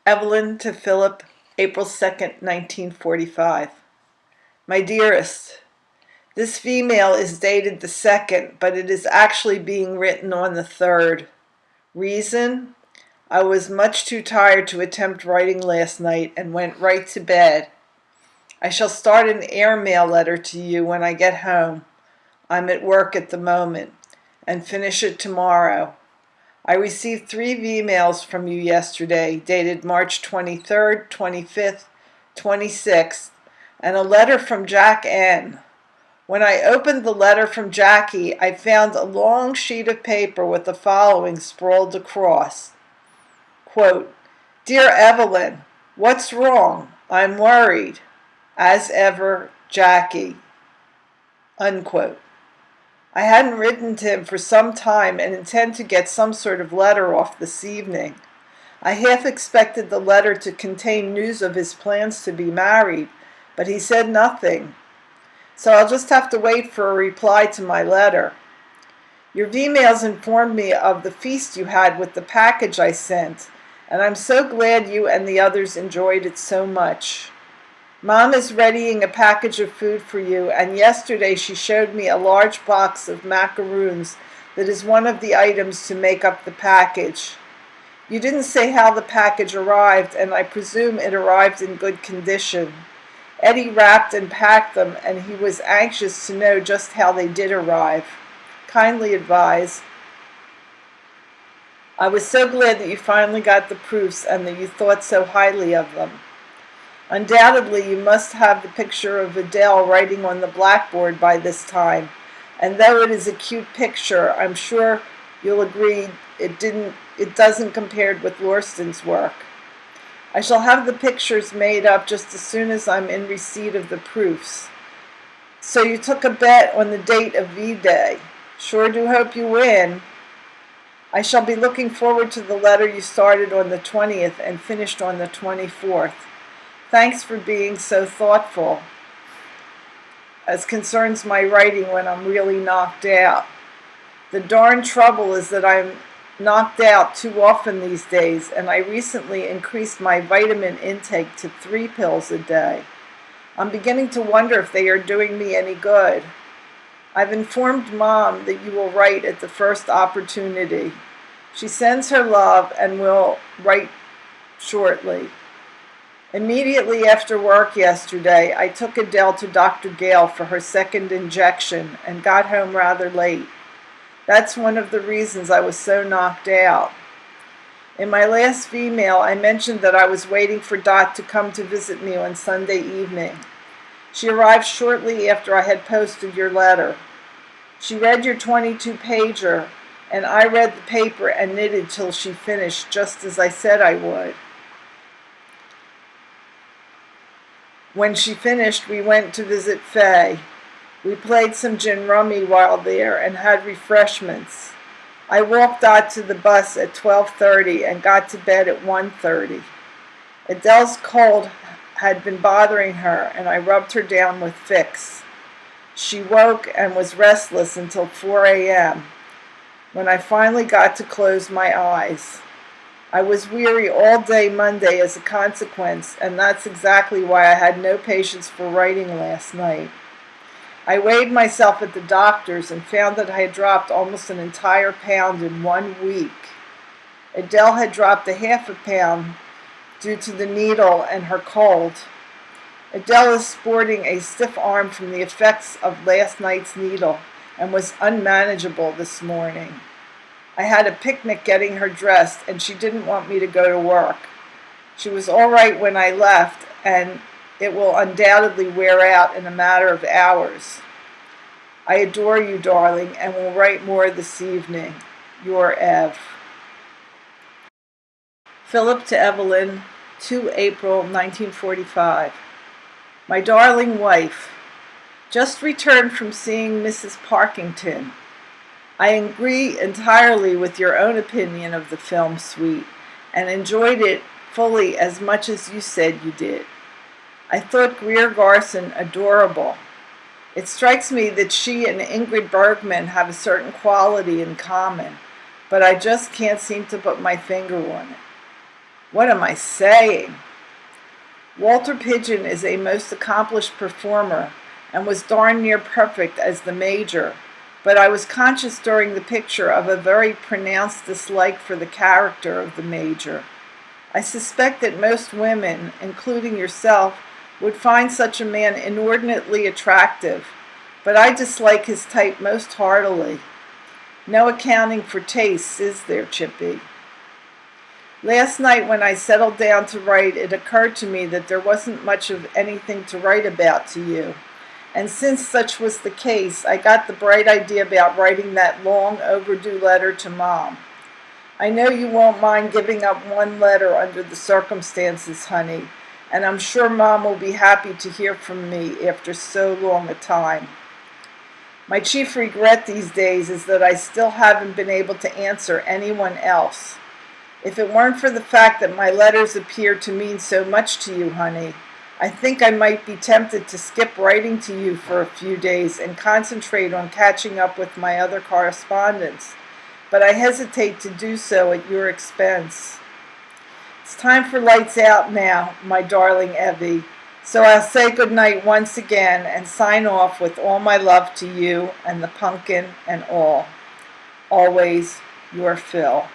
Evelyn to Philip, April 2nd, 1945. My dearest, this female is dated the 2nd, but it is actually being written on the 3rd. Reason? I was much too tired to attempt writing last night and went right to bed. I shall start an airmail letter to you when I get home. I'm at work at the moment, and finish it tomorrow. I received 3 emails from you yesterday, dated March 23rd, 25th, 26th, and a letter from Jack N. When I opened the letter from Jackie, I found a long sheet of paper with the following sprawled across. Quote, Dear Evelyn, what's wrong? I'm worried. As ever, Jackie. Unquote. I hadn't written to him for some time and intend to get some sort of letter off this evening. I half expected the letter to contain news of his plans to be married, but he said nothing. So I'll just have to wait for a reply to my letter. Your emails informed me of the feast you had with the package I sent, and I'm so glad you and the others enjoyed it so much. Mom is readying a package of food for you, and yesterday she showed me a large box of macaroons that is one of the items to make up the package. You didn't say how the package arrived, and I presume it arrived in good condition. Eddie wrapped and packed them, and he was anxious to know just how they did arrive. Kindly advise. I was so glad that you finally got the proofs and that you thought so highly of them. Undoubtedly, you must have the picture of Adele writing on the blackboard by this time, and though it is a cute picture, I'm sure you'll agree it doesn't compare with Laurston's work. I shall have the pictures made up just as soon as I'm in receipt of the proofs. So you took a bet on the date of V-Day. Sure do hope you win. I shall be looking forward to the letter you started on the 20th and finished on the 24th. Thanks for being so thoughtful as concerns my writing when I'm really knocked out. The darn trouble is that I'm knocked out too often these days, and I recently increased my vitamin intake to 3 pills a day. I'm beginning to wonder if they are doing me any good. I've informed Mom that you will write at the first opportunity. She sends her love and will write shortly. Immediately after work yesterday, I took Adele to Dr. Gale for her 2nd injection and got home rather late. That's one of the reasons I was so knocked out. In my last email, I mentioned that I was waiting for Dot to come to visit me on Sunday evening. She arrived shortly after I had posted your letter. She read your 22-pager, and I read the paper and knitted till she finished, just as I said I would. When she finished, we went to visit Faye. We played some gin rummy while there and had refreshments. I walked Dot to the bus at 12:30 and got to bed at 1:30. Adele's cold had been bothering her, and I rubbed her down with Fix. She woke and was restless until 4 a.m., when I finally got to close my eyes. I was weary all day Monday as a consequence, and that's exactly why I had no patience for writing last night. I weighed myself at the doctor's and found that I had dropped almost an entire pound in 1 week. Adele had dropped a half a pound due to the needle and her cold. Adele is sporting a stiff arm from the effects of last night's needle and was unmanageable this morning. I had a picnic getting her dressed, and she didn't want me to go to work. She was all right when I left, and it will undoubtedly wear out in a matter of hours. I adore you, darling, and will write more this evening. Your Ev. Philip to Evelyn, 2 April 1945. My darling wife, just returned from seeing Mrs. Parkington. I agree entirely with your own opinion of the film suite and enjoyed it fully as much as you said you did. I thought Greer Garson adorable. It strikes me that she and Ingrid Bergman have a certain quality in common, but I just can't seem to put my finger on it. What am I saying? Walter Pidgeon is a most accomplished performer and was darn near perfect as the Major, but I was conscious during the picture of a very pronounced dislike for the character of the Major. I suspect that most women, including yourself, would find such a man inordinately attractive, but I dislike his type most heartily. No accounting for tastes, is there, Chippy? Last night when I settled down to write, it occurred to me that there wasn't much of anything to write about to you. And since such was the case, I got the bright idea about writing that long overdue letter to Mom. I know you won't mind giving up one letter under the circumstances, honey, and I'm sure Mom will be happy to hear from me after so long a time. My chief regret these days is that I still haven't been able to answer anyone else. If it weren't for the fact that my letters appear to mean so much to you, honey, I think I might be tempted to skip writing to you for a few days and concentrate on catching up with my other correspondence, but I hesitate to do so at your expense. It's time for lights out now, my darling Evie, so I'll say goodnight once again and sign off with all my love to you and the pumpkin and all. Always your Phil.